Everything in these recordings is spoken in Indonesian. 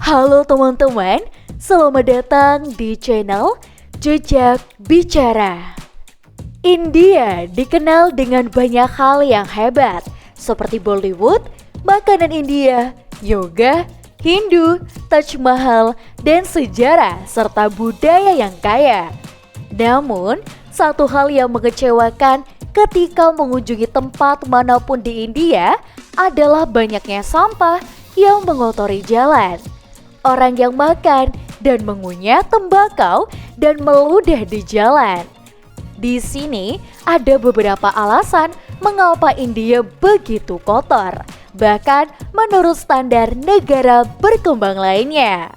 Halo teman-teman, selamat datang di channel Jejak Bicara. India dikenal dengan banyak hal yang hebat, seperti Bollywood, makanan India, yoga, Hindu, Taj Mahal, dan sejarah serta budaya yang kaya. Namun, satu hal yang mengecewakan ketika mengunjungi tempat manapun di India adalah banyaknya sampah yang mengotori jalan. Orang yang makan dan mengunyah tembakau dan meludah di jalan. Di sini ada beberapa alasan mengapa India begitu kotor, bahkan menurut standar negara berkembang lainnya.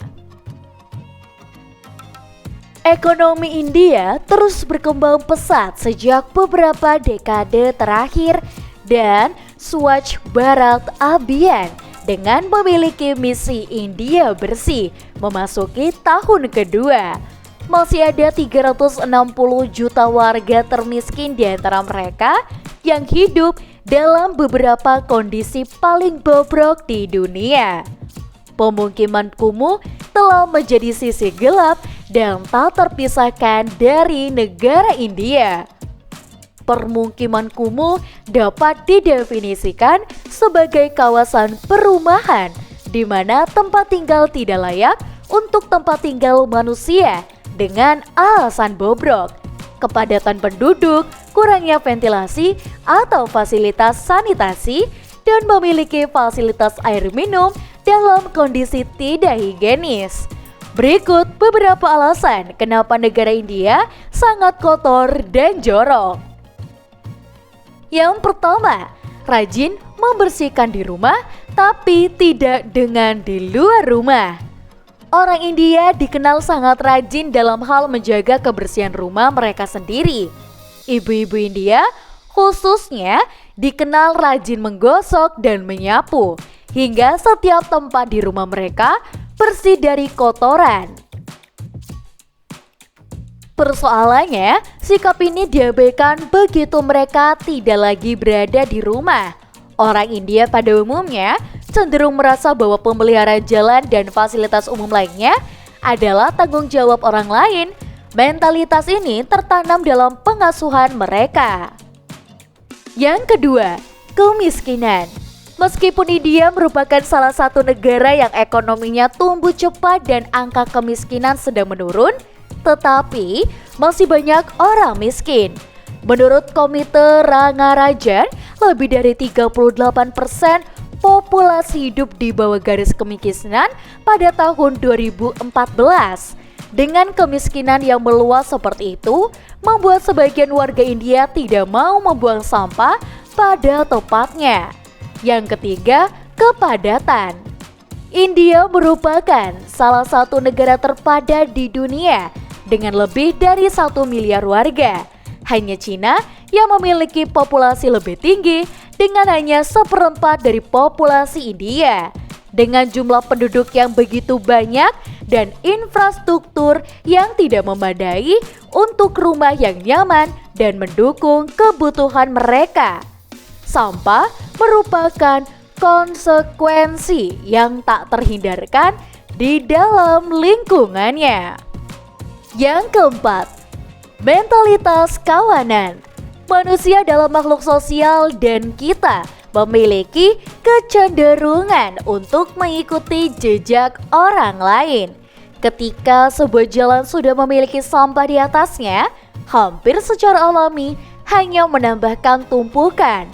Ekonomi India terus berkembang pesat sejak beberapa dekade terakhir dan Swachh Bharat Abhiyan dengan memiliki misi India bersih memasuki tahun kedua. Masih ada 360 juta warga termiskin di antara mereka yang hidup dalam beberapa kondisi paling bobrok di dunia. Pemukiman kumuh telah menjadi sisi gelap dan tak terpisahkan dari negara India. Permukiman kumuh dapat didefinisikan sebagai kawasan perumahan di mana tempat tinggal tidak layak untuk tempat tinggal manusia dengan alasan bobrok, kepadatan penduduk, kurangnya ventilasi atau fasilitas sanitasi, dan memiliki fasilitas air minum dalam kondisi tidak higienis. Berikut beberapa alasan kenapa negara India sangat kotor dan jorok. Yang pertama, rajin membersihkan di rumah tapi tidak dengan di luar rumah. Orang India dikenal sangat rajin dalam hal menjaga kebersihan rumah mereka sendiri. Ibu-ibu India khususnya dikenal rajin menggosok dan menyapu, hingga setiap tempat di rumah mereka bersih dari kotoran. Persoalannya, sikap ini diabaikan begitu mereka tidak lagi berada di rumah. Orang India pada umumnya cenderung merasa bahwa pemeliharaan jalan dan fasilitas umum lainnya adalah tanggung jawab orang lain. Mentalitas ini tertanam dalam pengasuhan mereka. Yang kedua, kemiskinan. Meskipun India merupakan salah satu negara yang ekonominya tumbuh cepat dan angka kemiskinan sedang menurun, tetapi masih banyak orang miskin. Menurut Komite Rangarajan, lebih dari 38% populasi hidup di bawah garis kemiskinan pada tahun 2014. Dengan kemiskinan yang meluas seperti itu, membuat sebagian warga India tidak mau membuang sampah pada tempatnya. Yang ketiga, kepadatan. India merupakan salah satu negara terpadat di dunia dengan lebih dari 1 miliar warga. Hanya Cina yang memiliki populasi lebih tinggi dengan hanya 1/4 dari populasi India. Dengan jumlah penduduk yang begitu banyak dan infrastruktur yang tidak memadai untuk rumah yang nyaman dan mendukung kebutuhan mereka. Sampah merupakan konsekuensi yang tak terhindarkan di dalam lingkungannya. Yang keempat, mentalitas kawanan. Manusia adalah makhluk sosial dan kita memiliki kecenderungan untuk mengikuti jejak orang lain. Ketika sebuah jalan sudah memiliki sampah di atasnya, hampir secara alami hanya menambahkan tumpukan.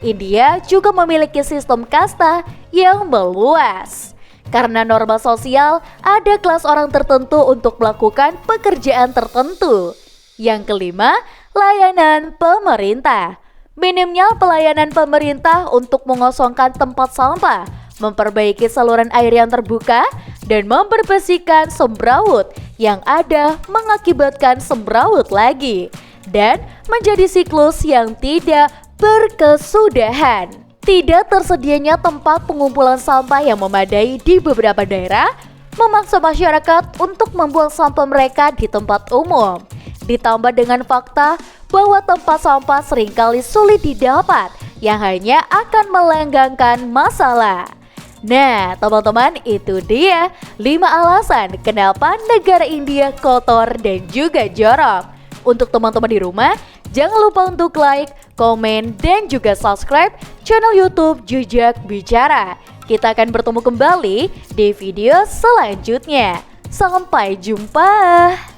India juga memiliki sistem kasta yang meluas. Karena norma sosial, ada kelas orang tertentu untuk melakukan pekerjaan tertentu. Yang kelima, layanan pemerintah. Minimnya pelayanan pemerintah untuk mengosongkan tempat sampah, memperbaiki saluran air yang terbuka, dan membersihkan semrawut yang ada mengakibatkan semrawut lagi. Dan menjadi siklus yang tidak berkesudahan. Tidak tersedianya tempat pengumpulan sampah yang memadai di beberapa daerah memaksa masyarakat untuk membuang sampah mereka di tempat umum. Ditambah dengan fakta bahwa tempat sampah seringkali sulit didapat yang hanya akan melanggengkan masalah. Nah, teman-teman, itu dia 5 alasan kenapa negara India kotor dan juga jorok. Untuk teman-teman di rumah, jangan lupa untuk like, komen, dan juga subscribe channel YouTube Jejak Bicara. Kita akan bertemu kembali di video selanjutnya. Sampai jumpa.